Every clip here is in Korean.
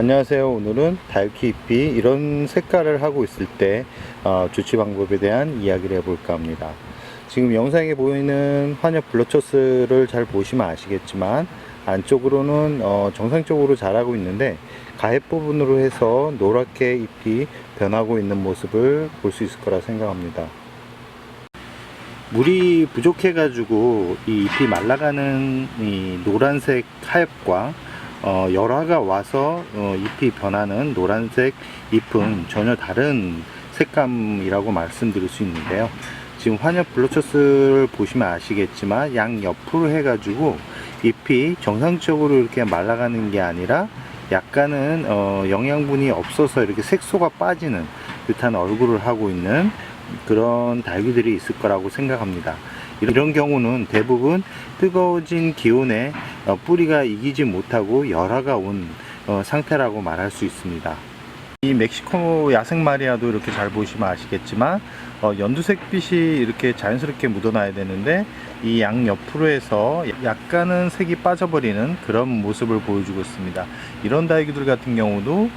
안녕하세요. 오늘은 다육이 잎이 이런 색깔을 하고 있을 때 조치 방법에 대한 이야기를 해볼까 합니다. 지금 영상에 보이는 환엽 블러처스를 잘 보시면 아시겠지만 안쪽으로는 정상적으로 자라고 있는데 가해 부분으로 해서 노랗게 잎이 변하고 있는 모습을 볼 수 있을 거라 생각합니다. 물이 부족해 가지고 이 잎이 말라가는 이 노란색 하엽과 열화가 와서 잎이 변하는 노란색 잎은 전혀 다른 색감이라고 말씀드릴 수 있는데요. 지금 환엽 블러처스를 보시면 아시겠지만 양 옆으로 해가지고 잎이 정상적으로 이렇게 말라가는 게 아니라 약간은 영양분이 없어서 이렇게 색소가 빠지는 듯한 얼굴을 하고 있는 그런 다육이들이 있을 거라고 생각합니다. 이런 경우는 대부분 뜨거워진 기온에 뿌리가 이기지 못하고 열화가 온 상태라고 말할 수 있습니다. 이 멕시코 야생 마리아도 이렇게 잘 보시면 아시겠지만 연두색 빛이 이렇게 자연스럽게 묻어나야 되는데 이 양 옆으로 해서 약간은 색이 빠져버리는 그런 모습을 보여주고 있습니다. 이런 다육이들 같은 경우도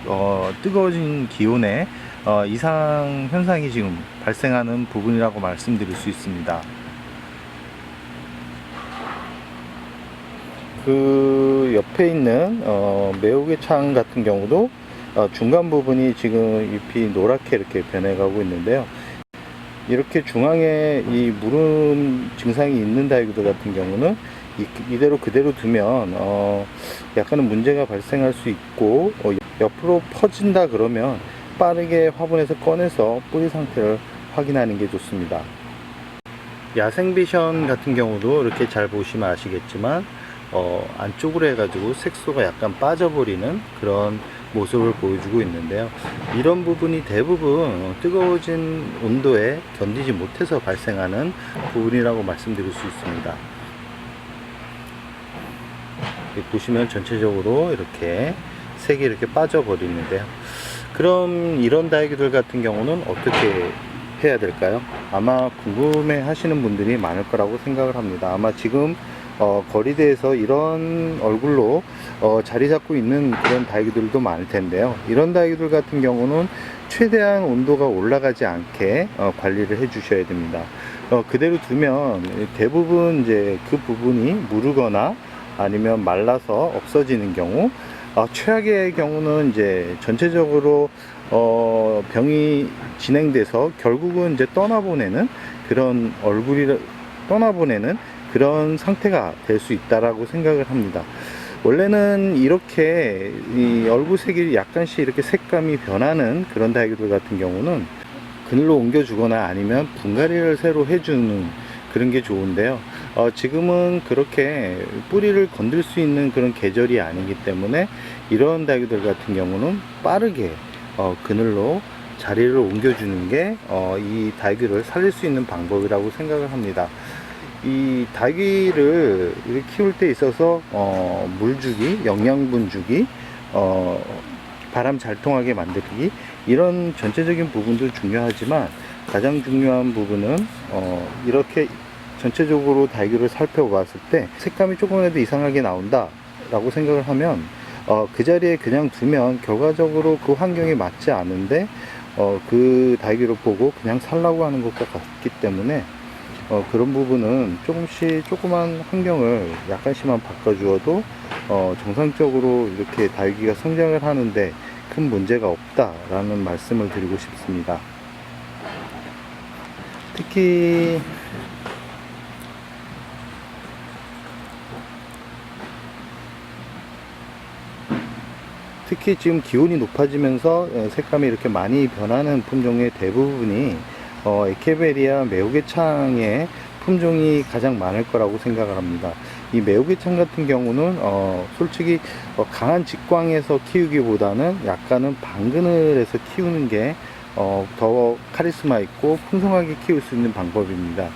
뜨거워진 기온에 이상 현상이 지금 발생하는 부분이라고 말씀드릴 수 있습니다. 그 옆에 있는 매우개 창 같은 경우도 중간 부분이 지금 잎이 노랗게 이렇게 변해가고 있는데요. 이렇게 중앙에 이 무름 증상이 있는 다육이들 같은 경우는 이대로 그대로 두면 약간은 문제가 발생할 수 있고 옆으로 퍼진다 그러면 빠르게 화분에서 꺼내서 뿌리 상태를 확인하는 게 좋습니다. 야생 비션 같은 경우도 이렇게 잘 보시면 아시겠지만 안쪽으로 해가지고 색소가 약간 빠져버리는 그런 모습을 보여주고 있는데요. 이런 부분이 대부분 뜨거워진 온도에 견디지 못해서 발생하는 부분이라고 말씀드릴 수 있습니다. 보시면 전체적으로 이렇게 색이 이렇게 빠져버리는데요. 그럼 이런 다육이들 같은 경우는 어떻게 해야 될까요? 아마 궁금해 하시는 분들이 많을 거라고 생각을 합니다. 아마 지금 거리대에서 이런 얼굴로 자리 잡고 있는 그런 다육이들도 많을 텐데요. 이런 다육이들 같은 경우는 최대한 온도가 올라가지 않게 관리를 해 주셔야 됩니다. 그대로 두면 대부분 이제 그 부분이 무르거나 아니면 말라서 없어지는 경우, 최악의 경우는 이제 전체적으로 병이 진행돼서 결국은 이제 떠나보내는 그런 떠나보내는 그런 상태가 될 수 있다라고 생각을 합니다. 원래는 이렇게 이 얼굴색이 약간씩 이렇게 색감이 변하는 그런 다육이들 같은 경우는 그늘로 옮겨주거나 아니면 분갈이를 새로 해주는 그런 게 좋은데요. 지금은 그렇게 뿌리를 건들 수 있는 그런 계절이 아니기 때문에 이런 다육이들 같은 경우는 빠르게 그늘로 자리를 옮겨주는 게 이 다육이를 살릴 수 있는 방법이라고 생각을 합니다. 이 다육이를 키울 때 있어서 물주기, 영양분 주기, 바람 잘 통하게 만들기, 이런 전체적인 부분도 중요하지만 가장 중요한 부분은 이렇게 전체적으로 다육이를 살펴봤을 때 색감이 조금이라도 이상하게 나온다 라고 생각을 하면 그 자리에 그냥 두면 결과적으로 그 환경에 맞지 않은데 그 다육이를 보고 그냥 살라고 하는 것과 같기 때문에 그런 부분은 조그만 환경을 약간씩만 바꿔주어도 정상적으로 이렇게 다육이가 성장을 하는데 큰 문제가 없다라는 말씀을 드리고 싶습니다. 특히 지금 기온이 높아지면서 색감이 이렇게 많이 변하는 품종의 대부분이 에케베리아 매우개창의 품종이 가장 많을 거라고 생각을 합니다. 이 매우개창 같은 경우는 솔직히 강한 직광에서 키우기보다는 약간은 방그늘에서 키우는 게 더 카리스마 있고 풍성하게 키울 수 있는 방법입니다.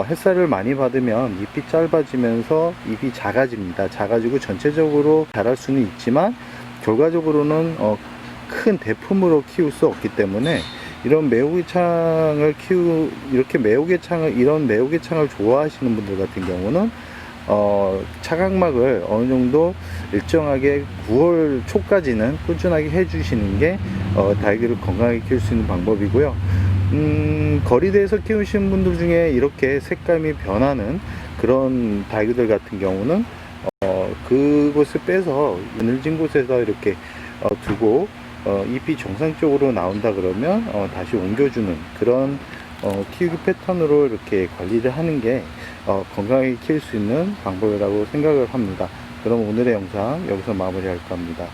햇살을 많이 받으면 잎이 짧아지면서 잎이 작아집니다. 작아지고 전체적으로 자랄 수는 있지만 결과적으로는 큰 대품으로 키울 수 없기 때문에 이런 이런 매우개창을 좋아하시는 분들 같은 경우는 차각막을 어느 정도 일정하게 9월 초까지는 꾸준하게 해주시는 게 닭을 건강하게 키울 수 있는 방법이고요. 거리대에서 키우시는 분들 중에 이렇게 색감이 변하는 그런 닭들 같은 경우는 그곳을 빼서 그늘진 곳에서 이렇게 두고 잎이 정상적으로 나온다 그러면 다시 옮겨주는 그런 키우기 패턴으로 이렇게 관리를 하는 게 건강하게 키울 수 있는 방법이라고 생각을 합니다. 그럼 오늘의 영상 여기서 마무리할까 합니다.